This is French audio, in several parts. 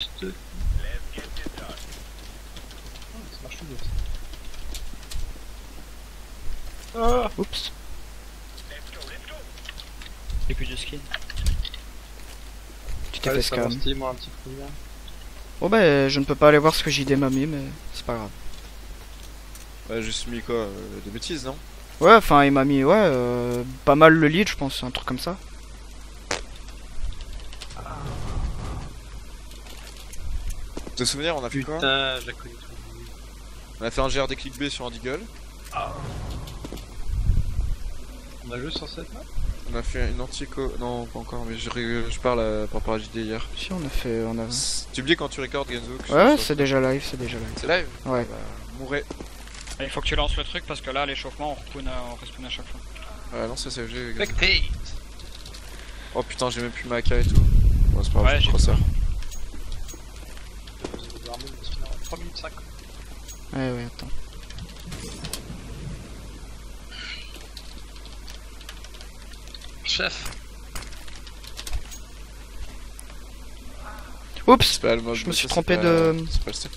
Ça marche tout d'autre. Ah, Oups. J'ai plus de skin. Tu t'es fait scam. Moi un petit peu bien. Bon bah je ne peux pas aller voir ce que JD m'a mis mais c'est pas grave. Ouais, juste mis quoi de bêtises, non? Ouais enfin il m'a mis pas mal le lead je pense, un truc comme ça. Te souvenir, on a fait quoi? Putain, je la connais tout. On a fait un GRD clic B sur un Deagle. On a joué sur cette map. On a fait une antico. Non, pas encore, mais je parle par rapport à JD hier. Si on a fait... Tu me dis quand tu recordes Genzo que Ouais je- c'est déjà live, c'est déjà live. C'est live? Ouais. Bah, mourrez. Il faut que tu lances le truc parce que là, l'échauffement, on respawn à chaque fois. Ah non, c'est CFG. Genzo. Spectate. Oh putain, j'ai même plus ma AK et tout. Bon, c'est pas grave, Ouais, je j'ai crosshair. 3 minutes 5. Ouais attends. Chef. Oups. C'est pas le mode. Je me suis ça, c'est trompé pas- de... C'est pas le step.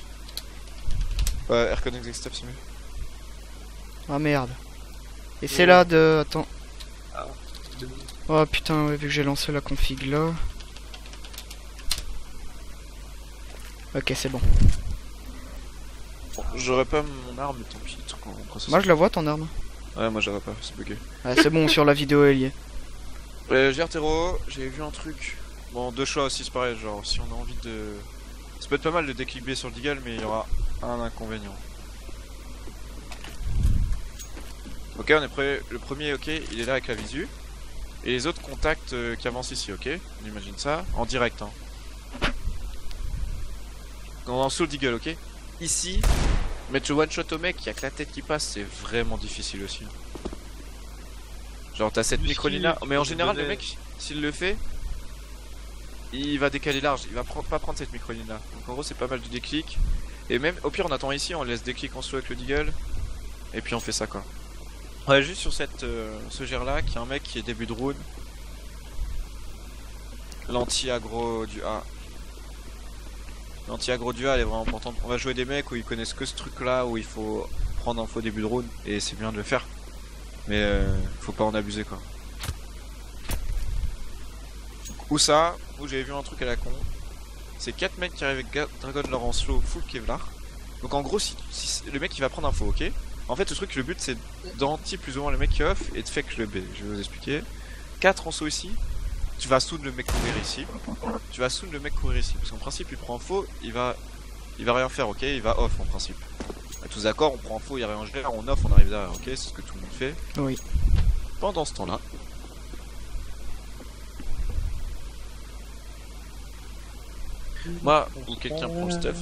Ouais, Aircon Exec Step, c'est mieux. Ah merde. Et c'est là de... Attends. Ah, 2 minutes. Oh putain ouais, vu que j'ai lancé la config là. Ok c'est bon. Bon, j'aurais pas mon arme, mais tant pis. Truc en processus. Moi je la vois ton arme. Ouais, moi j'aurais pas, c'est bugué. Ah c'est bon sur la vidéo elle y est. GRTero, j'ai vu un truc. Bon, deux choix aussi, c'est pareil. Genre, si on a envie de. Ça peut être pas mal de déclic sur le Deagle, mais il y aura un inconvénient. Ok, on est prêt. Le premier, ok, il est là avec la visu. Et les autres contacts qui avancent ici, ok? On imagine ça en direct. Hein. On est en sous le Deagle, ok? Ici, mettre le one shot au mec, il y a que la tête qui passe, c'est vraiment difficile aussi. Genre, t'as cette microlina, mais en général, le mec, s'il le fait, il va décaler large, il va pas prendre cette microlina. Donc en gros, c'est pas mal du déclic. Et même, au pire, on attend ici, on laisse déclic en slow avec le Deagle. Et puis on fait ça quoi. Ouais, juste sur cette, ce GR là, qui est un mec qui est début de round. L'anti-aggro du A. L'anti-aggro du A, elle est vraiment importante. On va jouer des mecs où ils connaissent que ce truc là, où il faut prendre un faux début de round. Et c'est bien de le faire. Mais faut pas en abuser quoi. Où ça, où j'avais vu un truc à la con. C'est 4 mecs qui arrivent avec Dragon Lore en slow full Kevlar. Donc en gros, si le mec il va prendre un faux, ok. En fait, le truc, le but c'est d'anti plus ou moins le mec qui off et de fake le B. Je vais vous expliquer. 4 en saut ici. Tu vas soon le mec courir ici. Tu vas soon le mec courir ici. Parce qu'en principe, il prend un faux, il va rien faire, ok. Il va off en principe. On est tous d'accord, on prend un faux, il y a rien à gérer, on off, on arrive derrière, ok. C'est ce que tout le monde fait. Oui. Pendant ce temps-là. Moi, ou quelqu'un prend le stuff.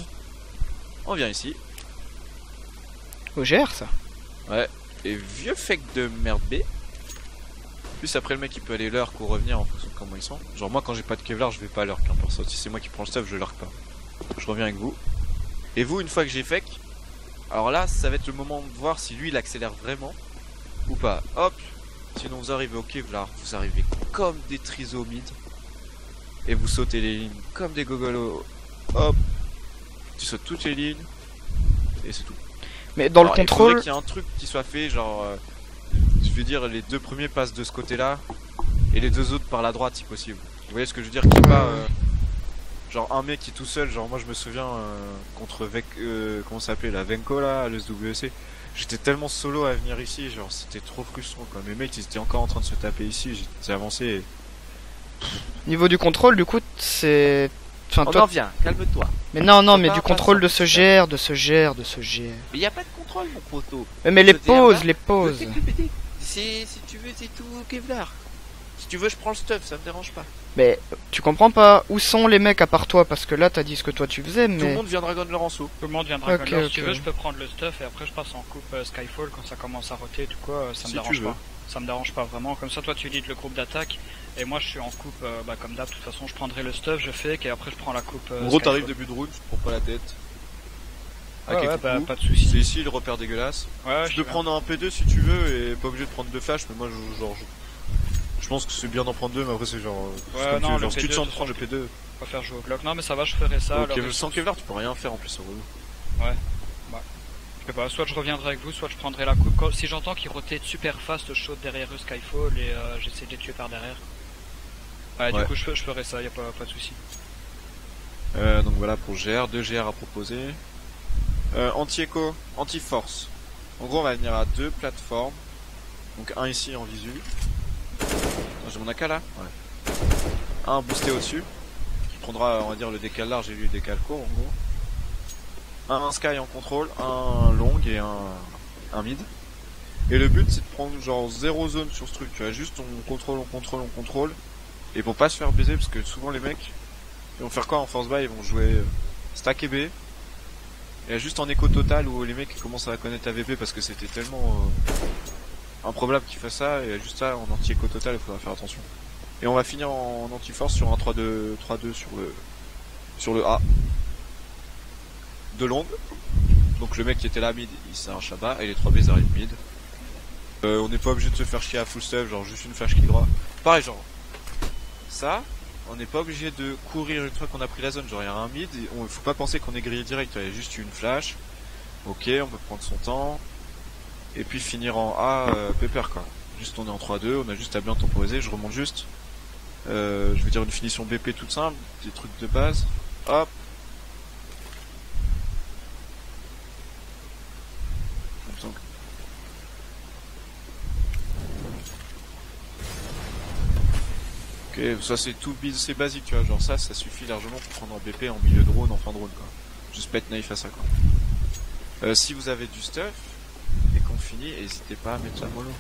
On vient ici. OGR ça. Ouais. Et vieux fake de merde B. Plus après le mec il peut aller lurk ou revenir en fonction de comment ils sont. Genre moi quand j'ai pas de Kevlar je vais pas lurk hein, pour ça. Si c'est moi qui prends le stuff je lurk pas. Je reviens avec vous. Et vous une fois que j'ai fake. Alors là ça va être le moment de voir si lui il accélère vraiment. Ou pas. Hop. Sinon vous arrivez au Kevlar. Vous arrivez comme des trisomides. Et vous sautez les lignes comme des gogolos. Hop. Tu sautes toutes les lignes. Et c'est tout. Mais dans Alors, le il faudrait contrôle... qu'il y ait un truc qui soit fait, genre, je veux dire, les deux premiers passent de ce côté-là, et les deux autres par la droite si possible. Vous voyez ce que je veux dire? Qu'il y ait pas, genre un mec qui est tout seul, genre moi je me souviens contre comment ça s'appelait, la Venko là, à l'SWC. J'étais tellement solo à venir ici, genre c'était trop frustrant quoi. Mes mecs ils étaient encore en train de se taper ici, j'étais avancé et... Niveau du contrôle du coup c'est... Enfin, On toi... en vient, calme-toi. Mais non, C'est mais pas du un contrôle de passant. ce GR, de ce GR, de ce GR. Mais y a pas de contrôle, mon poteau. Mais les Ce pauses, GR-là, les pauses. Si tu veux, c'est tout Kevlar. Si tu veux, je prends le stuff, ça me dérange pas. Mais tu comprends pas où sont les mecs à part toi parce que là t'as dit ce que toi tu faisais Tout le mais... monde vient Dragon Laurent. Tout le monde vient Dragon Ok, Lore. ok. Si tu veux, je peux prendre le stuff et après je passe en coupe Skyfall quand ça commence à roter, du coup, ça me Si dérange tu veux. pas. Ça me dérange pas vraiment. Comme ça, toi tu leads le groupe d'attaque et moi je suis en coupe, comme d'hab. De toute façon, je prendrai le stuff, je fake et après je prends la coupe. En gros t'arrives Skyfall. début de route, tu te prends pas la tête. Ouais, Avec ouais, quelques bah, coups. pas de soucis. C'est ici le repère dégueulasse. Ouais, Tu je peux suis prendre un P2 si tu veux et pas obligé de prendre deux flashs, mais moi genre Je pense que c'est bien d'en prendre deux, mais après c'est genre... c'est Ouais, comme non, tu veux, le genre si tu te P2, sens de de prendre le P2... On va faire jouer au Glock. Non, mais ça va, je ferai ça. Ok, alors, sans Kevlar tu peux rien faire en plus, c'est relou. Je sais pas, soit je reviendrai avec vous, soit je prendrai la coupe. Si j'entends qu'ils rotate super fast, je saute derrière eux Skyfall et j'essaie de les tuer par derrière. Ouais, Ouais. du coup je ferai ça, y a pas de souci. Donc voilà pour GR, 2 GR à proposer. Anti-écho, anti-force. En gros on va venir à 2 plateformes. Donc un ici en visu. Attends, j'ai mon AK là. Ouais. Un boosté au-dessus. Qui prendra on va dire le décal large et lui le décal court en gros. Un sky en contrôle, un long et un mid. Et le but c'est de prendre genre 0 zone sur ce truc, tu vois, juste on contrôle. Et pour pas se faire baiser, parce que souvent les mecs, ils vont faire quoi en force bas, ils vont jouer stack et B. Et juste en écho total où les mecs commencent à connaître AVP parce que c'était tellement improbable qu'ils fassent ça, et juste ça en anti-écho total il faudra faire attention. Et on va finir en anti-force sur un 3-2 sur le A. De longue. Donc le mec qui était là mid, il s'est un Shabba et les 3 B arrivent mid. On n'est pas obligé de se faire chier à full stuff, genre juste une flash qui droit. Pareil genre, ça, on n'est pas obligé de courir une fois qu'on a pris la zone, genre il y a un mid, il faut pas penser qu'on est grillé direct, il y a juste une flash. Ok, on peut prendre son temps. Et puis finir en A, pépère quoi. Juste on est en 3-2, on a juste à bien temporiser, je remonte juste. Je veux dire une finition BP toute simple, des trucs de base. Hop. Donc. Ok, ça c'est tout c'est basique, tu vois, genre ça suffit largement pour prendre en BP en milieu drone, en fin drone quoi. Juste pas être naïf à ça quoi. Si vous avez du stuff et qu'on finit, n'hésitez pas à mettre la mollo.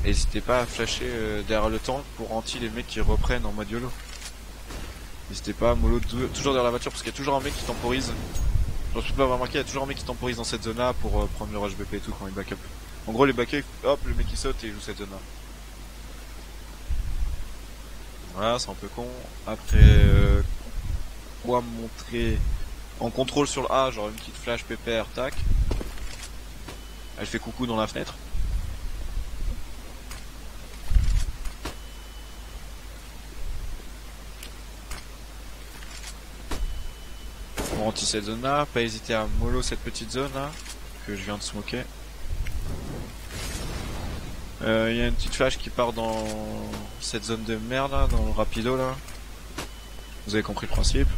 N'hésitez pas à flasher derrière le tank pour anti les mecs qui reprennent en mode YOLO. N'hésitez pas à mollo toujours derrière la voiture parce qu'il y a toujours un mec qui temporise. Genre je peux pas avoir remarqué, il y a toujours un mec qui temporise dans cette zone là pour prendre le rush BP et tout quand il backup. En gros les backup, hop le mec il saute et il joue cette zone là. Voilà c'est un peu con. Après quoi montrer en contrôle sur le A, genre une petite flash PPR tac. Elle fait coucou dans la fenêtre. On anti cette zone là, pas hésiter à mollo cette petite zone là que je viens de smoker. Il y a une petite flash qui part dans cette zone de merde là, dans le rapido là. Vous avez compris le principe.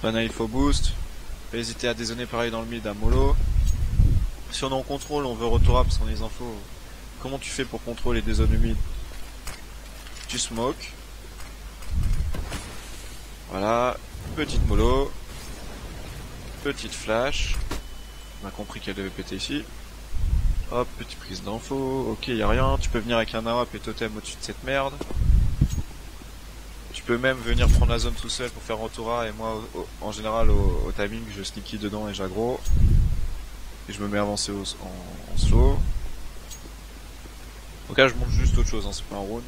Pas naïf au boost. Pas hésiter à dézoner pareil dans le mid à mollo. Si on est en contrôle, on veut retour parce qu'on a les infos. Comment tu fais pour contrôler des zones humides? Tu smoke. Voilà. Petite mollo. Petite flash. On a compris qu'elle devait péter ici. Hop, petite prise d'info. Ok, y a rien. Tu peux venir avec un AWP et totem au-dessus de cette merde. Tu peux même venir prendre la zone tout seul pour faire retour A. Et moi, en général, au timing, je sneaky dedans et j'aggro. Et je me mets avancé en slow. Donc là je monte juste autre chose, hein, c'est pas un round.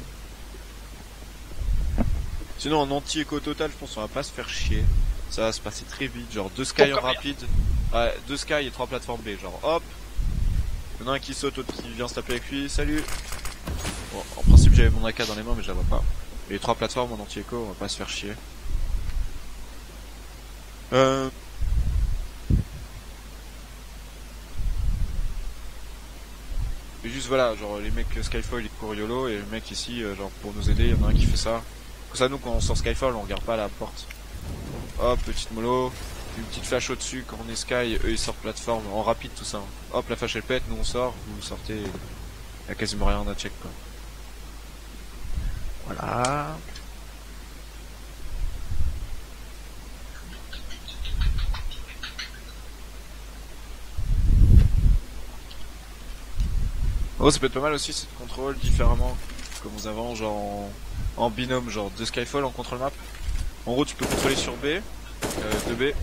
Sinon en anti-écho total je pense qu'on va pas se faire chier. Ça va se passer très vite, genre 2 sky en rapide. Ouais, 2 sky et 3 plateformes B, genre hop. Il y en a un qui saute, l'autre qui vient se taper avec lui, salut. Bon, en principe j'avais mon AK dans les mains mais je la vois pas. Et les 3 plateformes en anti-écho, on va pas se faire chier. Et juste voilà, genre les mecs Skyfall ils courent YOLO et le mec ici, genre pour nous aider, il y en a un qui fait ça. Comme ça nous quand on sort Skyfall on regarde pas à la porte. Hop, petite mollo, une petite flash au dessus quand on est Sky, eux ils sortent plateforme en rapide tout ça. Hop la flash elle pète, nous on sort, vous sortez, y a quasiment rien à check quoi. Voilà. Oh ça peut être pas mal aussi c'est de contrôle différemment comme vous avant genre en binôme genre 2 Skyfall en contrôle map. En gros tu peux contrôler sur B, 2B,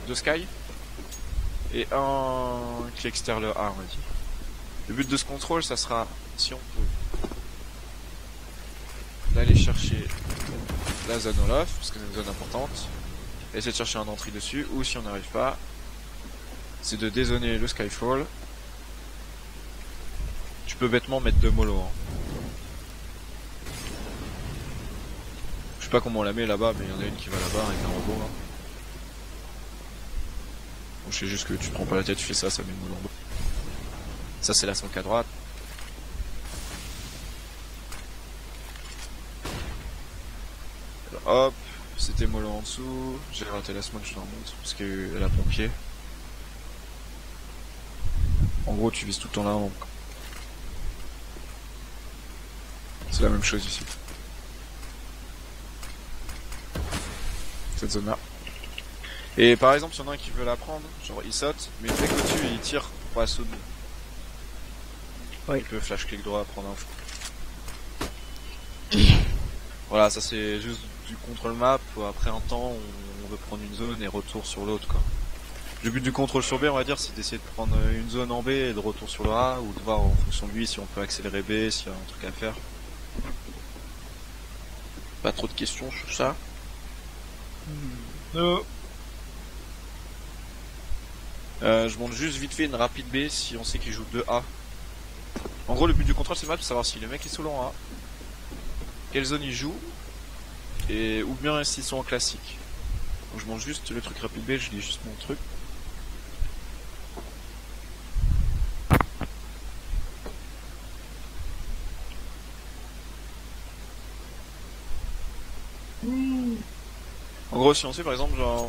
2 Sky et un qui externe le A on va dire. Le but de ce contrôle ça sera si on peut d'aller chercher la zone Olaf parce que c'est une zone importante et essayer de chercher un entrée dessus ou si on n'arrive pas c'est de dézoner le Skyfall. Tu peux bêtement mettre 2 mollo hein. pas comment on la met là-bas, mais il y en a une qui va là-bas avec un robot là. Bon, je sais juste que tu te prends pas la tête, tu fais ça, ça met le moule en bas. Ça c'est la 5 à droite. Alors, hop, c'était mollo en dessous. J'ai raté la smoke, je la remonte parce qu'elle a pompier. En gros, tu vises tout le temps là. Donc... c'est la même chose ici. Cette zone là. Et par exemple, s'il y en a un qui veut la prendre, genre il saute, mais il fait qu'au-dessus et il tire pour la saute. Ouais. Il peut flash clic droit, prendre un fou. Voilà, ça c'est juste du contrôle map. Après un temps, on veut prendre une zone et retour sur l'autre quoi. Le but du contrôle sur B, on va dire, c'est d'essayer de prendre une zone en B et de retour sur le A, ou de voir en fonction de lui si on peut accélérer B, s'il y a un truc à faire. Pas trop de questions sur ça. No. Je monte juste vite fait une rapide B si on sait qu'il joue 2A. En gros, le but du contrôle c'est de savoir si le mec est solo en A, quelle zone il joue, et ou bien s'ils sont en classique. Donc je monte juste le truc rapide B, je lis juste mon truc. En gros, si on sait par exemple, genre,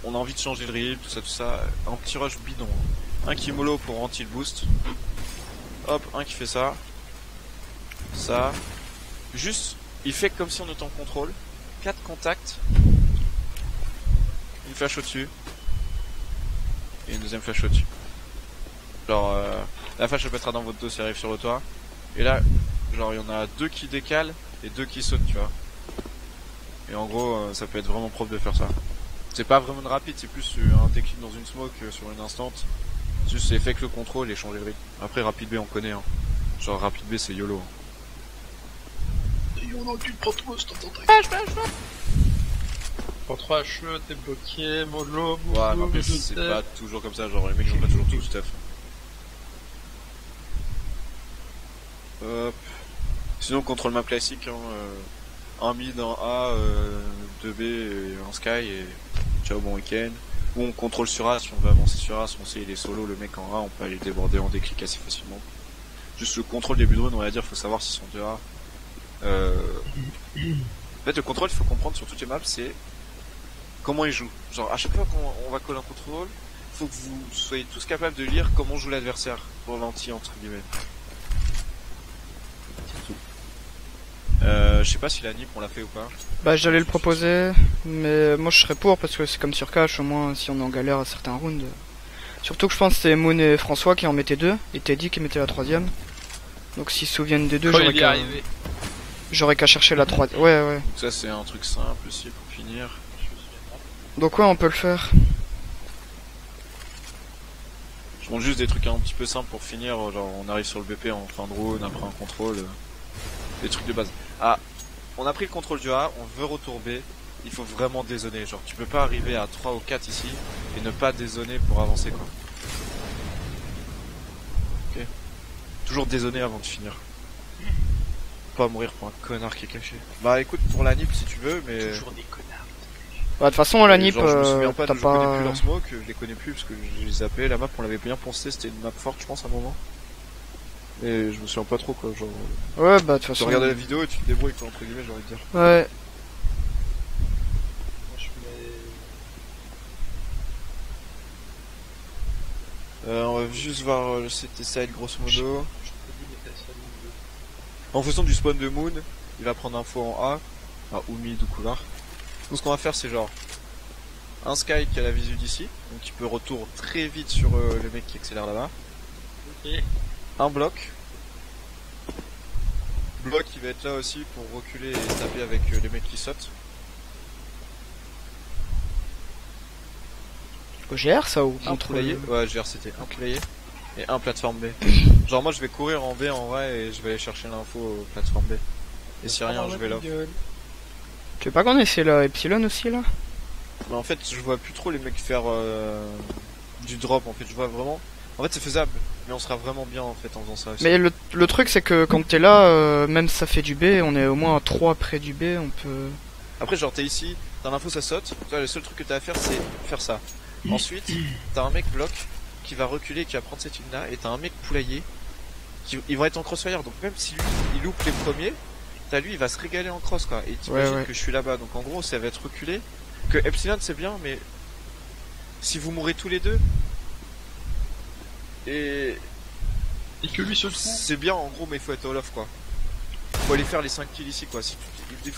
on a envie de changer le rip, tout ça, un petit rush bidon. Un qui mollo pour anti le boost. Hop, un qui fait ça. Ça. Juste, il fait comme si on était en contrôle. 4 contacts. Une flash au-dessus. Et une deuxième flash au-dessus. Genre, la flash elle pètera dans votre dos si elle arrive sur le toit. Et là, genre, il y en a 2 qui décalent et 2 qui sautent, tu vois. Et en gros, ça peut être vraiment propre de faire ça. C'est pas vraiment une rapide, c'est plus un déclic dans une smoke sur une instant. Juste c'est fait que le contrôle et changer le rythme. Après rapide B on connaît hein. Genre rapide B c'est YOLO. Et on encule, prends tout, c'est ton truc. Pour 3 HE, t'es bloqué, mollo, Ouais mais après c'est pas toujours comme ça, genre les mecs ils ont pas toujours tout stuff. Hop. Sinon contrôle map classique hein, un mid, un A, 2B et un sky et ciao bon week-end. Ou on contrôle sur A si on veut avancer sur A, si on sait il est solo le mec en A, on peut aller déborder en déclic assez facilement. Juste le contrôle des buts de drone on va dire, faut savoir s'ils sont 2A. En fait le contrôle il faut comprendre sur toutes les maps c'est comment il joue. Genre à chaque fois qu'on va coller un contrôle, faut que vous soyez tous capables de lire comment joue l'adversaire pour l'anti entre guillemets. Je sais pas si la NIP on l'a fait ou pas. Bah j'allais le proposer, mais moi je serais pour parce que c'est comme sur cache, au moins si on est en galère à certains rounds. Surtout que je pense que c'est Moon et François qui en mettaient 2, et Teddy qui mettait la 3ème. Donc s'ils se souviennent des deux, j'aurais qu'à chercher la 3ème. Ouais. Donc ça c'est un truc simple aussi pour finir. Donc ouais on peut le faire. Je montre juste des trucs un petit peu simples pour finir, genre on arrive sur le BP en fin de round, après un contrôle. Des trucs de base. Ah, on a pris le contrôle du A, on veut retour B, il faut vraiment dézoner. Genre, tu peux pas arriver à 3 ou 4 ici et ne pas dézoner pour avancer quoi. Ok. Toujours dézoner avant de finir. Pas mourir pour un connard qui est caché. Bah écoute, pour la NIP si tu veux, mais. Toujours des connards. Bah de toute façon la NIP, genre, je me souviens pas, t'as je connais plus pas... leur smoke, je les connais plus parce que je les zappais. La map on l'avait bien pensé, c'était une map forte je pense à un moment. Et je me souviens pas trop quoi, genre. Ouais bah de toute Tu façon... regardes la vidéo et tu te débrouilles quoi, entre guillemets j'ai envie de dire. Ouais. Moi je mets... On va juste voir le CT side grosso modo. Je te dis mais t'as ça nous deux. En fonction du spawn de Moon, il va prendre info en A, ou mid ou couloir. Donc ce qu'on va faire c'est genre un Sky qui a la visu d'ici, donc il peut retour très vite sur le mec qui accélère là-bas. Ok. Un bloc. Bloc qui va être là aussi pour reculer et taper avec les mecs qui sautent. OGR ça ou Un contre... clavier. Ouais, GRCT, un clavier. Et un plateforme B. Genre moi je vais courir en B en vrai et je vais aller chercher l'info au plateforme B. Et si rien je vais là. Tu veux pas qu'on essaie la Epsilon aussi là? Mais en fait je vois plus trop les mecs faire du drop en fait, je vois vraiment... En fait c'est faisable, mais on sera vraiment bien en fait en faisant ça aussi. Mais le truc c'est que quand t'es là, même si ça fait du B, on est au moins à 3 près du B, on peut... Après, genre, t'es ici, t'as l'info, ça saute. Toi, le seul truc que t'as à faire, c'est faire ça. Ensuite, t'as un mec bloc qui va reculer, qui va prendre cette ligne-là, et t'as un mec poulailler ils vont être en crossfire. Donc même si lui, il loupe les premiers, t'as lui, il va se régaler en cross, quoi. Et t'imagines que je suis là-bas. Donc en gros, ça va être reculé. Que Epsilon, c'est bien, mais si vous mourrez tous les deux, et que lui se trouve. C'est bien en gros, mais il faut être all off, quoi. Faut aller faire les 5 kills ici, quoi.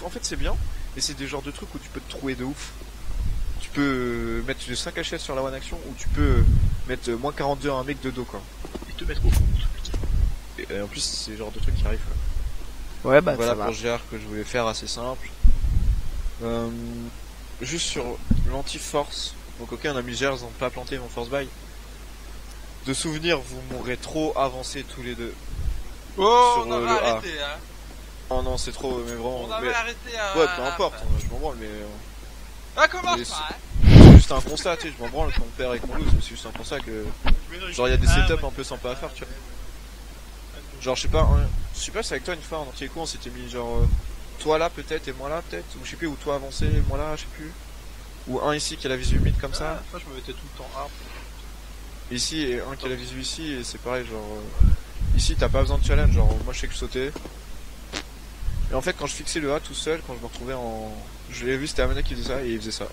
En fait, c'est bien, mais c'est des genres de trucs où tu peux te trouver de ouf. Tu peux mettre les 5 HS sur la one action, ou tu peux mettre moins 42 à un mec de dos, quoi. Et te mettre au fond. Et en plus, c'est le genre de trucs qui arrivent, quoi. Ouais, bah voilà ça va. pour GR que je voulais faire, assez simple. Juste sur l'anti-force. Donc ok, on a mis GR, ils ont pas planté mon force buy. De souvenir, vous mourrez trop avancés tous les deux. Oh, sur on avait le A. arrêté, hein. Oh non, c'est trop, mais vraiment. On avait arrêté à... Ouais, peu importe, je m'en branle, mais... Ah, comment mais ça, hein. C'est juste un constat, tu sais, je m'en branle quand on perd et qu'on lose, mais c'est juste un constat que... Genre, il y a des setups un peu sympas à faire, tu vois. Genre, je sais pas, c'est avec toi une fois en entier coup, on s'était mis genre... toi là peut-être, et moi là peut-être, ou je sais plus, ou toi avancé, et moi là, je sais plus. Ou un ici qui a la visu humide comme ça. Moi je me mettais tout le temps arbre. Ici, et un qui a la visu ici, et c'est pareil, genre... ici, t'as pas besoin de challenge, genre, moi je sais que je sautais. Et en fait, quand je fixais le A tout seul, quand je me retrouvais en... Je l'ai vu, c'était Amanda qui faisait ça, et il faisait ça.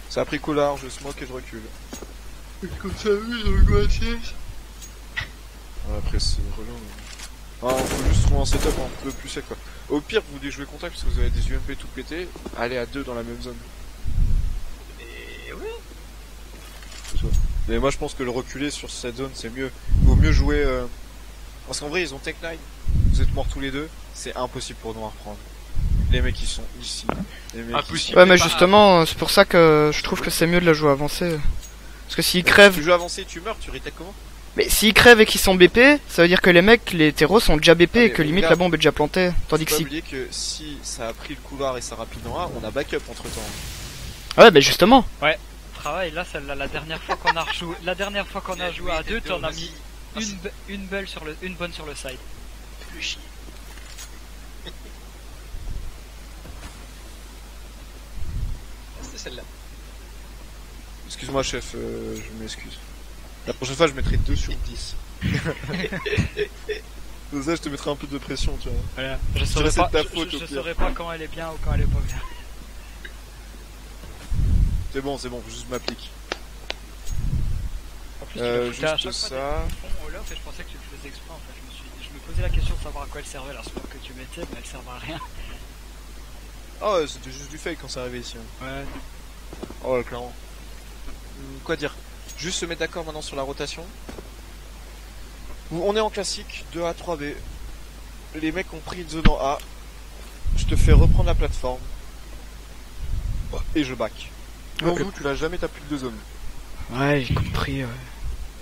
Ça a pris collard, je smoke et je recule. Comme ça, oui, dans le glacier. Ouais, après, c'est relou. Mais... ah, on faut juste trouver un setup un peu plus sec, quoi. Au pire, vous voulez jouer contact parce que vous avez des UMP tout pété, allez à 2 dans la même zone. Et oui. Mais moi, je pense que le reculer sur cette zone, c'est mieux. Il vaut mieux jouer... Parce qu'en vrai, ils ont Tech 9. Vous êtes morts tous les deux, c'est impossible pour nous à reprendre. Les mecs, ils sont ici. Les mecs, Impossible. Ouais, mais justement, c'est pour ça que je trouve que c'est mieux de la jouer avancée. Parce que s'ils crèvent... Si tu joues avancé, tu meurs, tu retech comment? Mais s'ils crèvent et qu'ils sont BP, ça veut dire que les mecs, les terreaux sont déjà BP et que limite regarde, la bombe est déjà plantée. Tandis que faut pas si... oublier que si ça a pris le couloir et ça rapide en A, on a backup entre temps. Ouais, bah justement. Travail, là, celle-là, la dernière fois qu'on a rejoué, la dernière fois qu'on a joué à deux, t'en as mis une bonne sur le side. Fais-le chier. C'est celle-là. Excuse-moi, chef, je m'excuse. La prochaine fois, je mettrai 2 sur 10. Comme ça, je te mettrai un peu de pression, tu vois. Voilà. Je saurais saurais pas- pas, ta faute, je au pire. saurais pas quand elle est bien ou quand elle est pas bien. C'est bon, faut juste m'applique. En plus, tu me foutais à Juste chaque fois ça. des fonds all-off et je pensais que tu le faisais exprès en fait. Je me posais la question de savoir à quoi elle servait la smoke que tu mettais, mais elle servait à rien. Ah ouais, c'était juste du fake quand c'est arrivé ici. Hein. Ouais. Oh, ouais, clairement. Quoi dire? Juste se mettre d'accord maintenant sur la rotation. On est en classique, 2A, 3B. Les mecs ont pris une zone en A. Je te fais reprendre la plateforme. Et je back. Pour nous, tu l'as jamais tapé de zone. Ouais, j'ai compris, ouais.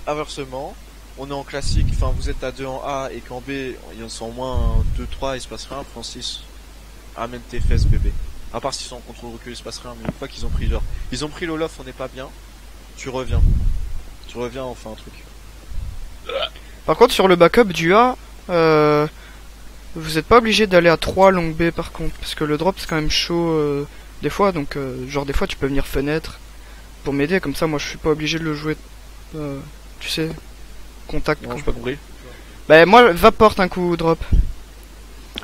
Inversement, on est en classique, enfin vous êtes à 2 en A et qu'en B, ils sont au moins 2-3, il se passe rien. Francis, amène tes fesses bébé. À part s'ils sont en contrôle recul, il se passe rien, mais une fois qu'ils ont pris genre, ils ont pris l'Olof, on n'est pas bien, tu reviens, on fait un truc. Par contre, sur le backup du A, vous êtes pas obligé d'aller à 3 long B par contre, parce que le drop c'est quand même chaud des fois, donc genre des fois tu peux venir fenêtre pour m'aider, comme ça moi je suis pas obligé de le jouer, tu sais, contact. Non, j'ai pas compris. Bah moi, va porte un coup drop.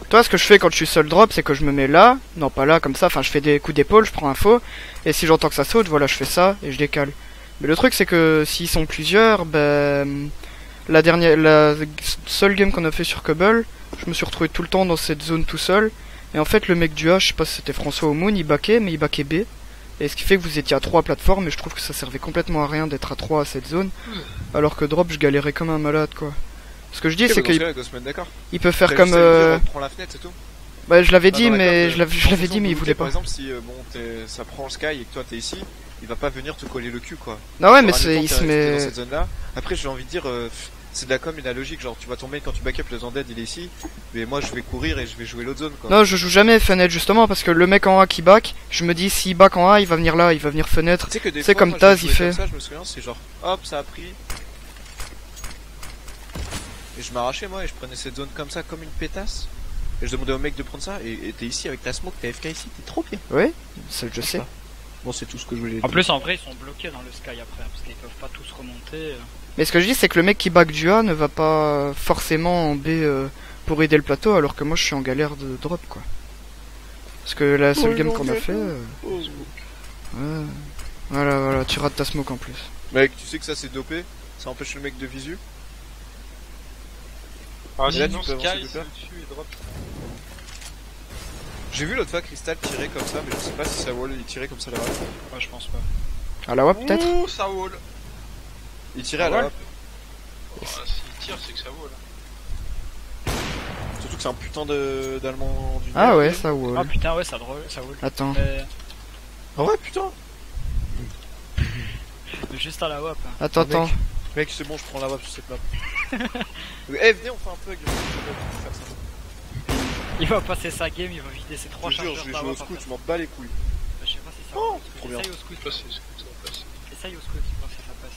Toi, ce que je fais quand je suis seul drop, c'est que je me mets là, non pas là, comme ça, enfin je fais des coups d'épaule, je prends un faux, et si j'entends que ça saute, voilà, je fais ça, et je décale. Mais le truc c'est que s'ils sont plusieurs, ben... la seule game qu'on a fait sur Cobble, je me suis retrouvé tout le temps dans cette zone tout seul, et en fait le mec du A, je sais pas si c'était François ou Moon, il backait, mais il backait B. Et ce qui fait que vous étiez à 3 plateformes, et je trouve que ça servait complètement à rien d'être à 3 à cette zone, alors que drop, je galérais comme un malade, quoi. Ce que je dis, c'est qu'il peut faire comme... Prends la fenêtre, c'est tout. Bah je l'avais dit, dans la mais carte, je l'avais dit, mais il voulait pas. Par exemple, si ça prend le sky et que toi t'es ici, il va pas venir te coller le cul, quoi. Non ouais, mais Genre, il se dans met... cette zone-là. Après, j'ai envie de dire, c'est de la com et de la logique. Genre, tu vois ton mec quand tu back up le Zanded, il est ici, mais moi je vais courir et je vais jouer l'autre zone, quoi. Non, je joue jamais fenêtre justement parce que le mec en A qui back, je me dis s'il back en A, il va venir là, il va venir fenêtre. Tu sais que des C'est fois, comme moi, Taz, je il jouais fait. comme ça, je me souviens, c'est genre, hop, ça a pris. Et je m'arrachais moi et je prenais cette zone comme ça, comme une pétasse. Et je demandais au mec de prendre ça, et t'es ici avec ta smoke, t'es FK ici, t'es trop bien. Oui, ça je sais. Bon, c'est tout ce que je voulais dire. En plus, en vrai, ils sont bloqués dans le sky après, parce qu'ils peuvent pas tous remonter. Mais ce que je dis, c'est que le mec qui back du A ne va pas forcément en B pour aider le plateau, alors que moi je suis en galère de drop, quoi. Parce que la seule game qu'on a fait... ouais. Voilà, tu rates ta smoke en plus. Mec, tu sais que ça c'est dopé, ça empêche le mec de visu. Ah, Mais là, sinon tu peux avancer Sky, de c'est peur. dessus et drop. J'ai vu l'autre fois Crystal tirer comme ça, mais je sais pas si ça wall il tirait comme ça là-bas. Ouais, je pense pas. À la WAP peut-être. Ouh, ça wall. Il tirait à Ah la ouais wap. Oh, s'il tire, c'est que ça wall. Surtout que c'est un putain d'allemand du Ah merde. ouais, ça Ah wall. putain, ouais, ça drôle, ça roule. Attends. Ah ouais, putain. Mais juste à la WAP. Hein. Attends. Mec, c'est bon, je prends la wap sur cette map. Eh, venez, on fait un pug. Faire ça. Il va passer sa game, il va vider ses 3 Je te jure, chargeurs je vais par jouer au WAP scout, après. je m'en bats les couilles. Je sais pas si ça Oh, passe. trop bien. Essaye au scout. Je sais pas si c'est comme ça passe. Essaye au scout, voir si ça passe.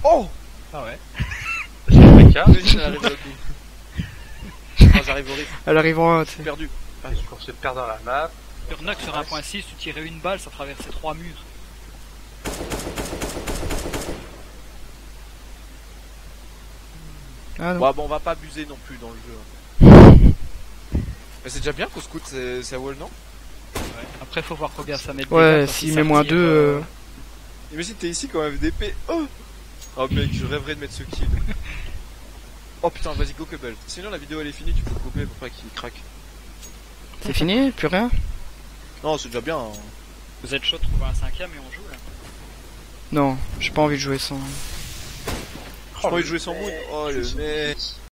Oh. Ah ouais. C'est un cas. J'arrive au coup. Ah, j'arrive au rythme, Elle arrive en A, tu sais. perdu. On se perd dans la map. Sur Nox, sur 1.6, tu tirais une balle, ça traversait 3 murs. Ah non. Ouais, bon, on va pas abuser non plus dans le jeu. Hein. Mais c'est déjà bien qu'au scout c'est à wall, non? Ouais. Après, faut voir combien ça met de Ouais, dégâts, parce s'il que met ça moins tire, 2... Imagine t'es ici comme FDP. Oh. Oh mec, je rêverais de mettre ce kill. Oh putain, vas-y, go Cubble. Sinon la vidéo elle est finie, tu peux couper pour pas qu'il craque. C'est fini? Plus rien? Non, c'est déjà bien. Hein. Vous êtes chaud de trouver un 5ème et on joue là. Non, j'ai pas envie de jouer sans... J'ai pas envie de jouer sans moon. Oh le mec.